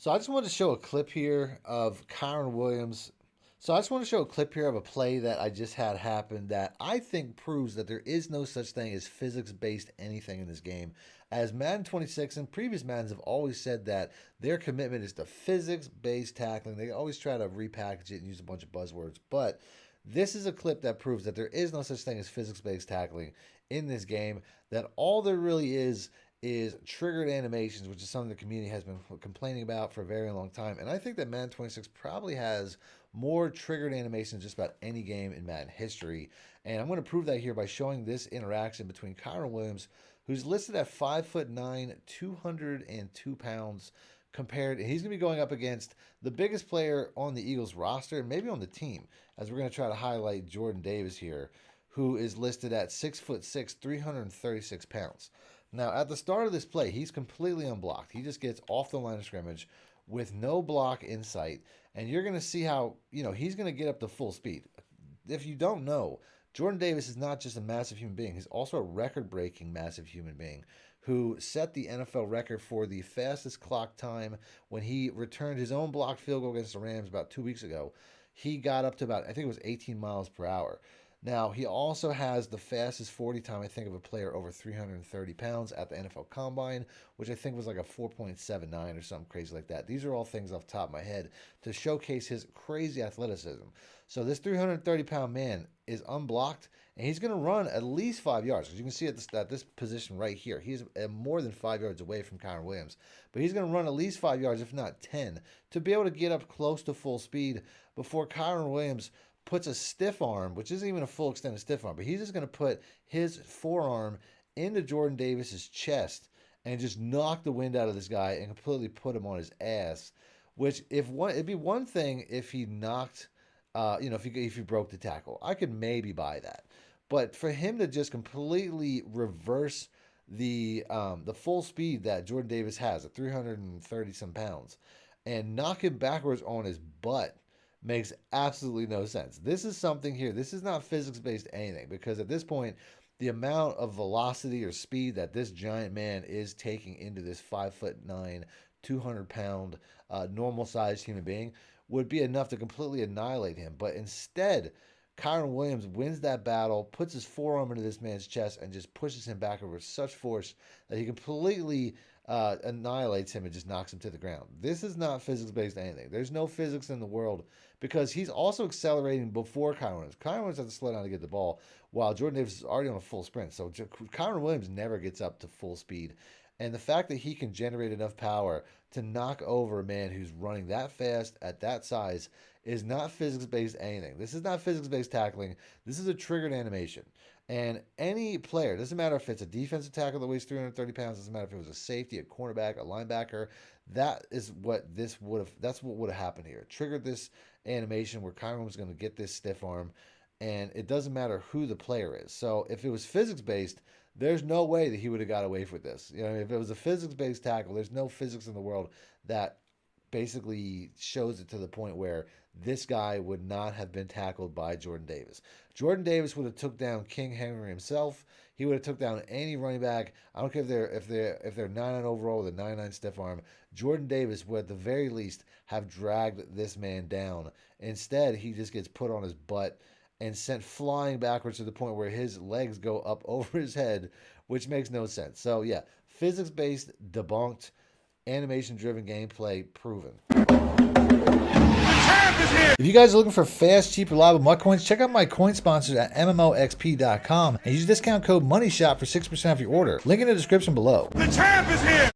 So I just wanted to show a clip here of Kyron Williams. So I just want to show a clip here of a play that I just had happen that I think proves that there is no such thing as physics-based anything in this game. As Madden 26 and previous Maddens have always said that their commitment is to physics-based tackling. They always try to repackage it and use a bunch of buzzwords. But this is a clip that proves that there is no such thing as physics-based tackling in this game. That all there really is triggered animations, which is something the community has been complaining about for a very long time. And I think that Madden 26 probably has more triggered animations than just about any game in Madden history. And I'm going to prove that here by showing this interaction between Kyron Williams, who's listed at 5'9", 202 pounds, compared, and he's going to be going up against the biggest player on the Eagles roster and maybe on the team, as we're going to try to highlight Jordan Davis here, who is listed at 6'6", 336 pounds. Now, at the start of this play, he's completely unblocked. He just gets off the line of scrimmage with no block in sight. And you're going to see how, he's going to get up to full speed. If you don't know, Jordan Davis is not just a massive human being. He's also a record-breaking massive human being who set the NFL record for the fastest clock time when he returned his own blocked field goal against the Rams about 2 weeks ago. He got up to about, I think it was 18 miles per hour. Now, he also has the fastest 40 time, I think, of a player over 330 pounds at the NFL Combine, which I think was like a 4.79 or something crazy like that. These are all things off the top of my head to showcase his crazy athleticism. So this 330-pound man is unblocked, and he's going to run at least 5 yards. As you can see at this position right here, he's more than 5 yards away from Kyron Williams. But he's going to run at least 5 yards, if not 10, to be able to get up close to full speed before Kyron Williams puts a stiff arm, which isn't even a full extended stiff arm, but he's just going to put his forearm into Jordan Davis's chest and just knock the wind out of this guy and completely put him on his ass. Which, it'd be one thing if he knocked, if he broke the tackle, I could maybe buy that. But for him to just completely reverse the full speed that Jordan Davis has at 330 some pounds and knock him backwards on his butt makes absolutely no sense. This is something here. This is not physics-based anything, because at this point, the amount of velocity or speed that this giant man is taking into this 5'9", 200-pound, normal-sized human being would be enough to completely annihilate him. But instead, Kyron Williams wins that battle, puts his forearm into this man's chest, and just pushes him back with such force that he completely annihilates him and just knocks him to the ground. This is not physics-based anything. There's no physics in the world, because he's also accelerating before Kyron Williams. Kyron Williams has to slow down to get the ball, while Jordan Davis is already on a full sprint. So Kyron Williams never gets up to full speed. And the fact that he can generate enough power to knock over a man who's running that fast at that size is not physics-based anything. This is not physics-based tackling. This is a triggered animation. And any player, doesn't matter if it's a defensive tackle that weighs 330 pounds, doesn't matter if it was a safety, a cornerback, a linebacker, that's what would have happened here. It triggered this animation where Kyron was going to get this stiff arm, and it doesn't matter who the player is. So if it was physics-based, there's no way that he would have got away with this. If it was a physics-based tackle, there's no physics in the world that basically shows it to the point where this guy would not have been tackled by Jordan Davis. Jordan Davis would have took down King Henry himself. He would have took down any running back. I don't care if they're 99 overall with a 99 stiff arm. Jordan Davis would at the very least have dragged this man down. Instead, he just gets put on his butt and sent flying backwards to the point where his legs go up over his head, which makes no sense. So yeah, physics-based, debunked, animation-driven gameplay proven. If you guys are looking for fast, cheap, reliable MUT coins, check out my coin sponsors at MMOXP.com and use discount code MONEYSHOT for 6% off your order. Link in the description below. The champ is here!